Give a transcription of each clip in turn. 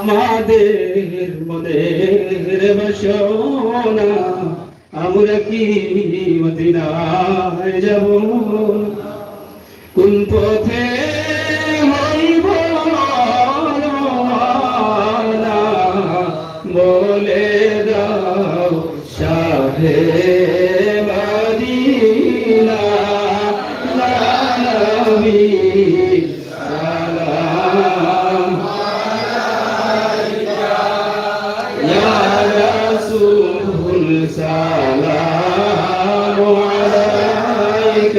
আমাদের মনের বাসনা আমরা কি মদিনায় যাব, কোন পথে হইব রওনা বলে দাও শাহে মদিনা নবী সালাম سلام عليك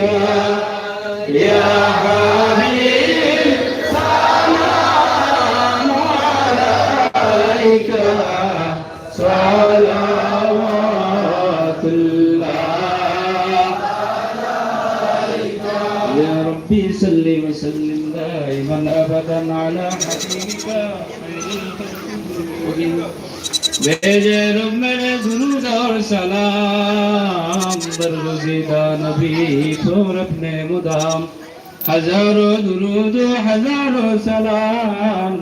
يا حبيب سلام عليك صلوات الله يا ربي صل وسلم دائما ابدا على حبيبك भेजे रब मेरे दुरूद और सलाम बरगुज़ीदा नबी तोर अपने मुदाम हजारों दुरूद हजारों सलाम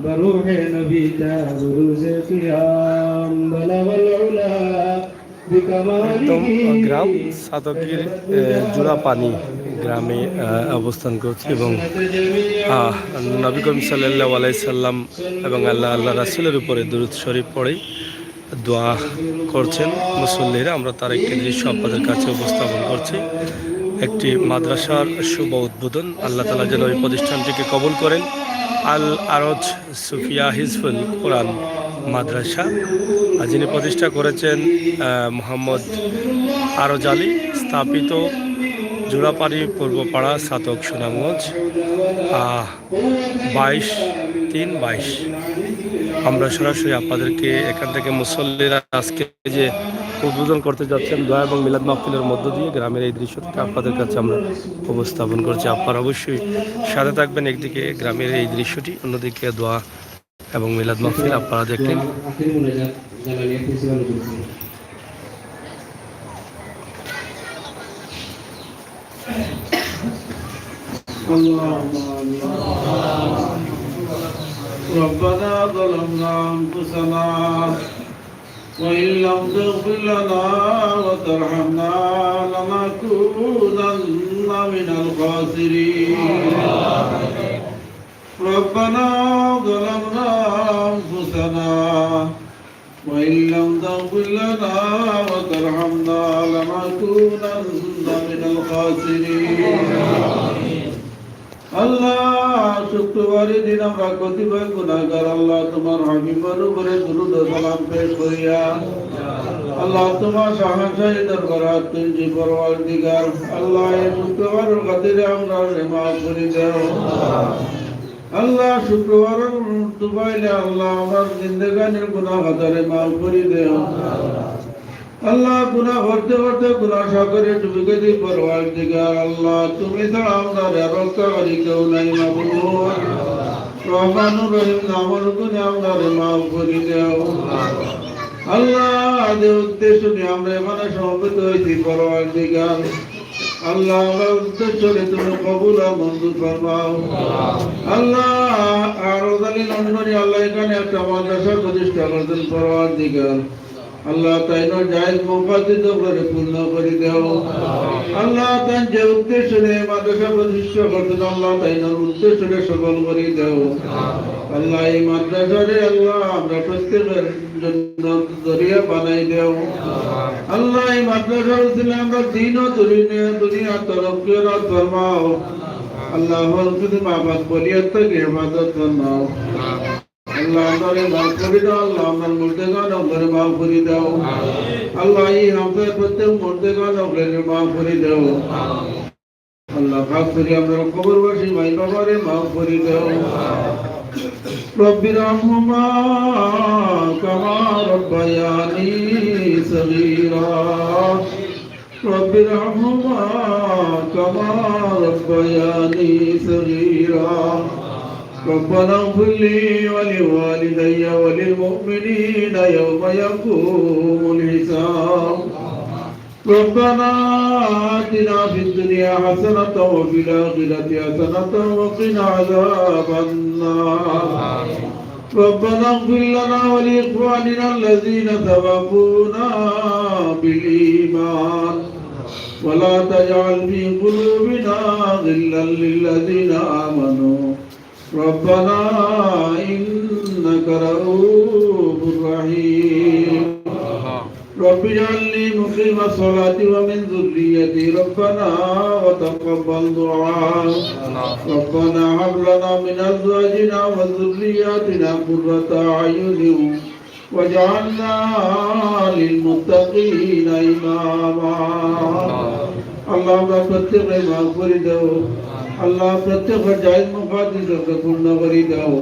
बरूह नबी ता बरूज़े क़ियाम बलगल उला बिकमालिही গ্রাম সাতকের জোড়াপানি গ্রামে অবস্থান করছি এবং নবী করিম সাল্লাল্লাহু আলাইহি সাল্লাম এবং আল্লাহ রাসূলের উপরে দুরূদ শরীফ পড়ে দোয়া করছেন মুসল্লিরা। আমরা তার একটি দৃশ্য আপনাদের কাছে উপস্থাপন করছি। একটি মাদ্রাসার শুভ উদ্বোধন, আল্লাহ তাআলা যেন এই প্রতিষ্ঠানটিকে কবুল করেন। আল আরজ সুফিয়া হিজফুল কোরআন মাদ্রাসা যিনি প্রতিষ্ঠা করেছেন মোহাম্মদ আরজ আলী, স্থাপিত জোড়াপাড়ি পূর্বপাড়া সাতক সুনামগঞ্জ 22/3/22। আমরা সরাসরি আপনাদেরকে এখান থেকে মুসল্লিরা আজকে যে উদ্বোধন করতে যাচ্ছেন। দোয়া এবং মিলাদ মাহফিলের মধ্য দিয়ে গ্রামের এই দৃশ্যটি আপনাদের কাছে আমরা উপস্থাপন করছি। আপনারা অবশ্যই সাথে থাকবেন। একদিকে গ্রামের এই দৃশ্যটি, অন্যদিকে দোয়া এবং মিলাদ মাহফিল আপনারা দেখলেন। ربنا ظلمنا أنفسنا وإن لم تغفر لنا وترحمنا لنكونن من الخاسرين ربنا ظلمنا أنفسنا وإن لم تغفر لنا وترحمنا لنكونن من الخاسرين আল্লাহ শুক্রবারের দিন আমরা কতিপয় গুনাহগার আল্লাহ তোমার হাবিবের উপরে দুরূদ ও সালাম পেশ করিয়া আল্লাহ তোমার শাহনশাহী দরবারে তুলছি পরওয়ারদিগার আল্লাহ এই শুক্রবারের খাতিরে আমরা মাফ করে দাও আল্লাহ শুক্রবারের দুবাইলে আল্লাহ আমার জিন্দেগানির গুনাহ খাতারে মাফ করে দাও আল্লাহ গুনাহ করতে করতে গুনাহ সাগরে ডুবে গেছি পরওয়ারদিগার আল্লাহ তুমি ছাড়া আমাদের রক্ষাকারী কেউ নাই মাবুদ রহমানুর রহিম নামের গুণে আমাদের মাফ করে দাও আল্লাহ আদে উদ্দেশ্য নিয়ে আমরা এখানে সমবেত হয়েছি পরওয়ারদিগার আল্লাহ আমার উদ্দেশ্য তুমি কবুল ও মঞ্জুর ফরমাও আল্লাহ আরদালি লন্ডনে আল্লাহ এখানে একটা মাদ্রাসা প্রতিষ্ঠা করতেন পরওয়ারদিগার আল্লাহ তাইনো জায়েজ মুকাদ্দিদ করে পূর্ণ করে দাও আল্লাহ তাই যে উদ্দেশ্যে মাদ্রাসা প্রতিষ্ঠা করতেন আল্লাহ তাইনোর উদ্দেশ্যে সফল করে দাও আল্লাহ এই মাদ্রাসারে আল্লাহ আমরা প্রত্যেকের জন্য দরিয়া বানাই দাও আল্লাহ এই মাদ্রাসার উদ্দেশ্যে আমরা দিন ও দুনিয়া তরক্কির ফরমাও আল্লাহ হযরত মাবাদ বলিয়াত থেকে ইবাদত ফরমাও আল্লাহ আমাদের মাফ করে দাও আল্লাহ আমার মুর্দেগান ওগুলো মাফ করে দাও আল্লাহ এই আমাদের প্রত্যেক মুর্দেগান ওগুলো মাফ করে দাও আল্লাহ খাস করে আমরা কবরবাসী ভাই বাবারে মাফ করে দাও রব্বির রহমা কামা রব্বায়ানি সগীরা রব্বির রহমা কামা রব্বায়ানি সগীরা ربنا اغفر لي ولوالدي وللمؤمنين يوم يقوم الحساب ربنا آتنا في الدنيا حسنة وفي الآخرة حسنة وقنا عذاب النار ربنا اغفر لنا ولإخواننا الذين سبقونا بالإيمان ولا تجعل في قلوبنا غلا للذين آمنوا ربنا إنك رؤوف رحيم رب اجعلني مقيم الصلاة ومن ذريتي ربنا وتقبل دعاء ربنا هب لنا من أزواجنا وذرياتنا قرة أعين واجعلنا للمتقين إماما اللهم প্রত্যেক মাফ করে দাও আল্লাহ প্রত্যেক জায়েজ মুকাদ্দিসকে পূর্ণ করে দাও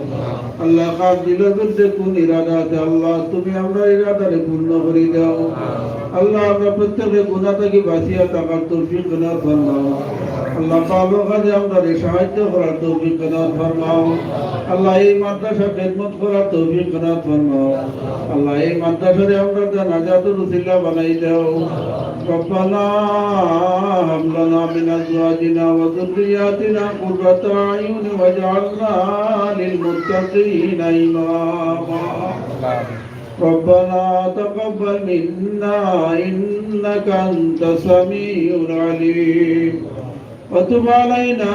আল্লাহ খাস দিলের মধ্যে কোন ইরাদা আছে আল্লাহ তুমি আমরা ইরাদারে পূর্ণ করে দাও আল্লাহ আমরা প্রত্যেকে গুনাহ থেকে বাঁচিয়ে থাকার তৌফিক দান ফরমাও আল্লাহ পালো কাজে আমরা সাহায্য করার তৌফিক দান ফরমাও আল্লাহ এই মাদ্রাসা খিদমত করার তৌফিক দান ফরমাও আল্লাহ এই মাদ্রাসারে আমরা নাজাতুল উসিলা বানাই দাও ربنا هب لنا من أزواجنا وذرياتنا قرة أعين واجعلنا للمتقين إماما ربنا تقبل منا إنك أنت السميع العليم وتب علينا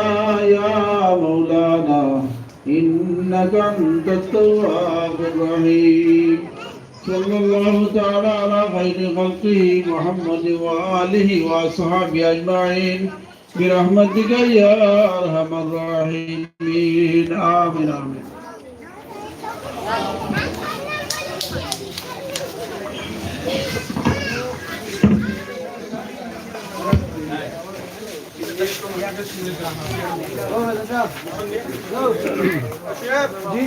يا مولانا إنك أنت التواب الرحيم صلى الله تعالى على خير خلقه محمد وآله وأصحابه أجمعين برحمتك يا أرحم الراحمين آمين آمين जी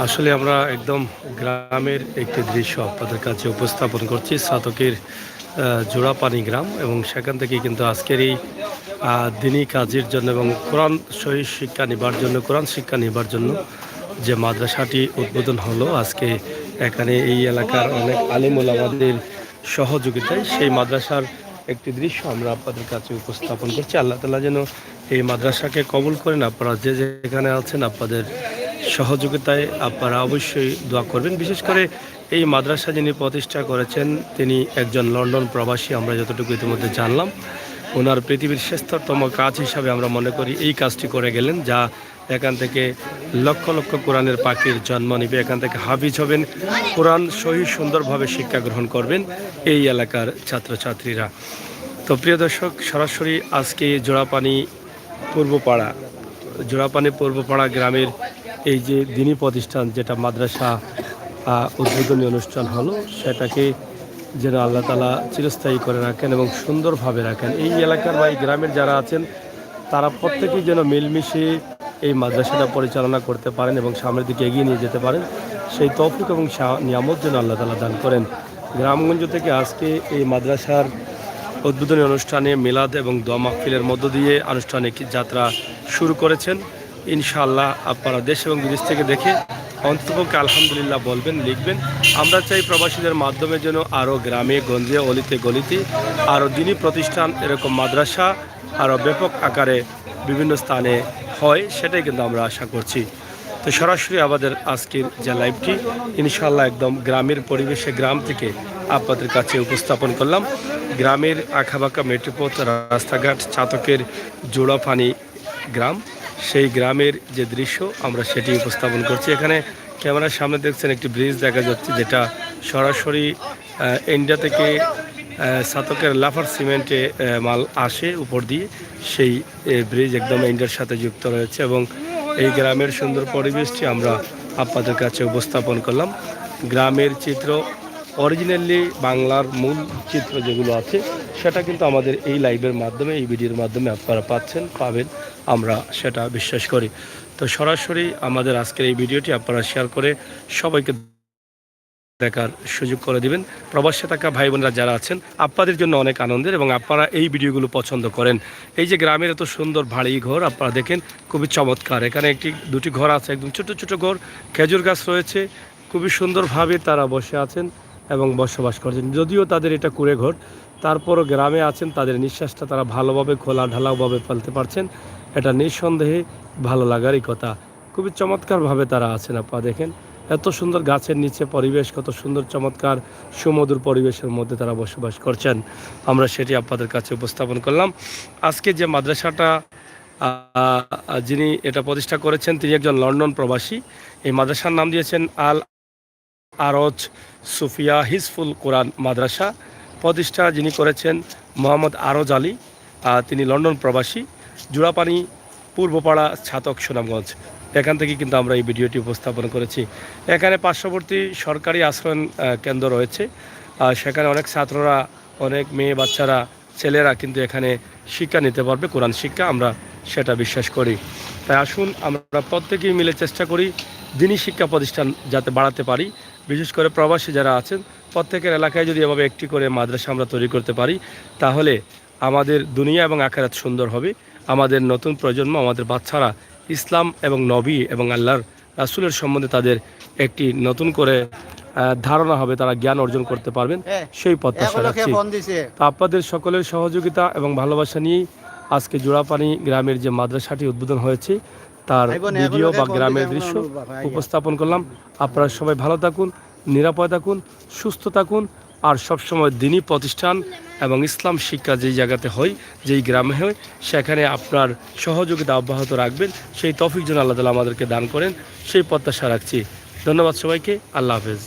আসলে আমরা একদম গ্রামের একটি দৃশ্য আপনাদের কাছে উপস্থাপন করছি, সাতকের জোড়াপানি গ্রাম, এবং সেখান থেকে কিন্তু আজকের এই দিনী কাজের জন্য এবং কোরআন সহি শিক্ষা নেবার জন্য, কোরআন শিক্ষা নেবার জন্য যে মাদ্রাসাটি উদ্বোধন হলো আজকে এখানে এই এলাকার অনেক আলিম ওলামাদের সহযোগিতায়, সেই মাদ্রাসার একটি দৃশ্য আমরা আপনাদের কাছে উপস্থাপন করছি। আল্লাহ তাআলা যেন এই মাদ্রাসাকে কবুল করেন। আপনারা যে যেখানে আছেন আপনাদের সহযোগিতায় আপনারা অবশ্যই দোয়া করবেন। বিশেষ করে এই মাদ্রাসা যিনি প্রতিষ্ঠা করেছেন তিনি একজন লন্ডন প্রবাসী, আমরা যতটুকু ইতিমধ্যে জানলাম। ওনার পৃথিবীর শ্রেষ্ঠতম কাজ হিসাবে আমরা মনে করি এই কাজটি করে গেলেন, যা এখান থেকে লক্ষ লক্ষ কোরআনের পাখির জন্ম নিবে, এখান থেকে হাফিজ হবেন, কোরআন সহি সুন্দরভাবে শিক্ষা গ্রহণ করবেন এই এলাকার ছাত্রছাত্রীরা। তো প্রিয় দর্শক, সরাসরি আজকে জোড়াপানি পূর্বপাড়া গ্রামের এই যে দিনী প্রতিষ্ঠান, যেটা মাদ্রাসা উদ্বোধনী অনুষ্ঠান হলো, সেটাকে যেন আল্লাহ তাআলা চিরস্থায়ী করে রাখেন এবং সুন্দরভাবে রাখেন। এই এলাকার বা এই গ্রামের যারা আছেন তারা প্রত্যেকেই যেন মিলমিশে এই মাদ্রাসাটা পরিচালনা করতে পারেন এবং সামনের দিকে এগিয়ে নিয়ে যেতে পারেন, সেই তৌফিক এবং নিয়ামত যেন আল্লাহ তাআলা দান করেন। গ্রামগঞ্জ থেকে আজকে এই মাদ্রাসার উদ্বোধনী অনুষ্ঠানে মিলাদ এবং দোয়া মাহফিলের মধ্য দিয়ে আনুষ্ঠানিক যাত্রা শুরু করেছেন। ইনশাআল্লাহ আপনারা দেশ এবং বিদেশ থেকে দেখে অন্ততপক্ষে আলহামদুলিল্লাহ বলবেন, লিখবেন। আমরা চাই প্রবাসীদের মাধ্যমে যেন আরও গ্রামে গঞ্জে অলিতে গলিতে আরও দিনী প্রতিষ্ঠান, এরকম মাদ্রাসা আরও ব্যাপক আকারে বিভিন্ন স্থানে হয়, সেটাই কিন্তু আমরা আশা করছি। তো সরাসরি আমাদের আজকের যে লাইভটি ইনশাআল্লাহ একদম গ্রামের পরিবেশে, গ্রাম থেকে আপনাদের কাছে উপস্থাপন করলাম। গ্রামের আঁকাবাঁকা মেট্রোপথ রাস্তাঘাট, চাতকের জোড়াপানি গ্রাম, সেই গ্রামের যে দৃশ্য আমরা সেটি উপস্থাপন করছি। এখানে ক্যামেরার সামনে দেখছেন একটি ব্রিজ দেখা যাচ্ছে, যেটা সরাসরি ইন্ডিয়া থেকে সাতকের লাফার সিমেন্টে মাল আসে উপর দিয়ে, সেই ব্রিজ একদম ইন্ডিয়ার সাথে যুক্ত রয়েছে। এবং এই গ্রামের সুন্দর পরিবেশটি আমরা আপনাদের কাছে উপস্থাপন করলাম। গ্রামের চিত্র অরিজিনালি বাংলার মূল চিত্র যেগুলো আছে সেটা কিন্তু আমাদের এই লাইভের মাধ্যমে, এই ভিডিওর মাধ্যমে আপনারা পাবেন, আমরা সেটা বিশ্বাস করি। তো সরাসরি আমাদের আজকের এই ভিডিওটি আপনারা শেয়ার করে সবাইকে দেখার সুযোগ করে দিবেন। প্রবাসে থাকা ভাই বোনরা যারা আছেন আপনাদের জন্য অনেক আনন্দের, এবং আপনারা এই ভিডিওগুলো পছন্দ করেন। এই যে গ্রামের এত সুন্দর ভারী ঘর আপনারা দেখেন, খুবই চমৎকার। এখানে দুটি ঘর আছে, একদম ছোট ছোট ঘর, খেজুর গাছ রয়েছে, খুবই সুন্দরভাবে তারা বসে আছেন এবং বসবাস করছেন। যদিও তাদের এটা কুড়ে ঘর, তারপরও গ্রামে আছেন, তাদের নিঃশ্বাসটা তারা ভালোভাবে খোলা ঢালাওভাবে ফেলতে পারছেন, এটা নিঃসন্দেহে ভালো লাগারই কথা। খুবই চমৎকারভাবে তারা আছেন। আপনারা দেখেন এত সুন্দর গাছের নিচে পরিবেশ, কত সুন্দর চমৎকার সুমধুর পরিবেশের মধ্যে তারা বসবাস করছেন, আমরা সেটি আপনাদের কাছে উপস্থাপন করলাম। আজকে যে মাদ্রাসাটা যিনি এটা প্রতিষ্ঠা করেছেন তিনি একজন লন্ডন প্রবাসী। এই মাদ্রাসার নাম দিয়েছেন আল আরজ সুফিয়া হিজফুল কোরআন মাদ্রাসা। প্রতিষ্ঠা যিনি করেছেন মোহাম্মদ আরজ আলী, তিনি লন্ডন প্রবাসী, জোড়াপানি পূর্বপাড়া ছাতক সুনামগঞ্জ। এখান থেকে কিন্তু আমরা এই ভিডিওটি উপস্থাপন করেছি। এখানে পার্শ্ববর্তী সরকারি আশ্রয়ণ কেন্দ্র রয়েছে, সেখানে অনেক ছাত্ররা, অনেক মেয়ে বাচ্চারা, ছেলেরা কিন্তু এখানে শিক্ষা নিতে পারবে, কোরআন শিক্ষা, আমরা সেটা বিশ্বাস করি। তাই আসুন আমরা প্রত্যেকেই মিলে চেষ্টা করি দিনী শিক্ষা প্রতিষ্ঠান যাতে বাড়াতে পারি। বিশেষ করে প্রবাসী যারা আছেন প্রত্যেকের এলাকায় যদি এভাবে একটি করে মাদ্রাসা আমরা তৈরি করতে পারি, তাহলে আমাদের দুনিয়া এবং আখিরাত সুন্দর হবে। আমাদের নতুন প্রজন্ম, আমাদের বাচ্চারা ইসলাম এবং নবী এবং আল্লাহর রাসূলের সম্বন্ধে তাদের একটি নতুন করে ধারণা হবে, তারা জ্ঞান অর্জন করতে পারবেন, সেই প্রত্যাশা রাখছি। তো আপনাদের সকলের সহযোগিতা এবং ভালোবাসা নিয়েই আজকে জোড়াপানি গ্রামের যে মাদ্রাসাটি উদ্বোধন হয়েছে তার ভিডিও বা গ্রামের দৃশ্য উপস্থাপন করলাম। আপনারা সবাই ভালো থাকুন, নিরাপদ থাকুন, সুস্থ থাকুন, আর সবসময় দিনী প্রতিষ্ঠান এবং ইসলাম শিক্ষা যেই জায়গাতে হয়, যেই গ্রামে হয়, সেখানে আপনার সহযোগিতা অব্যাহত রাখবেন, সেই তৌফিক যেন আল্লাহ তাআলা আমাদেরকে দান করেন, সেই প্রত্যাশা রাখছি। ধন্যবাদ সবাইকে, আল্লাহ হাফেজ।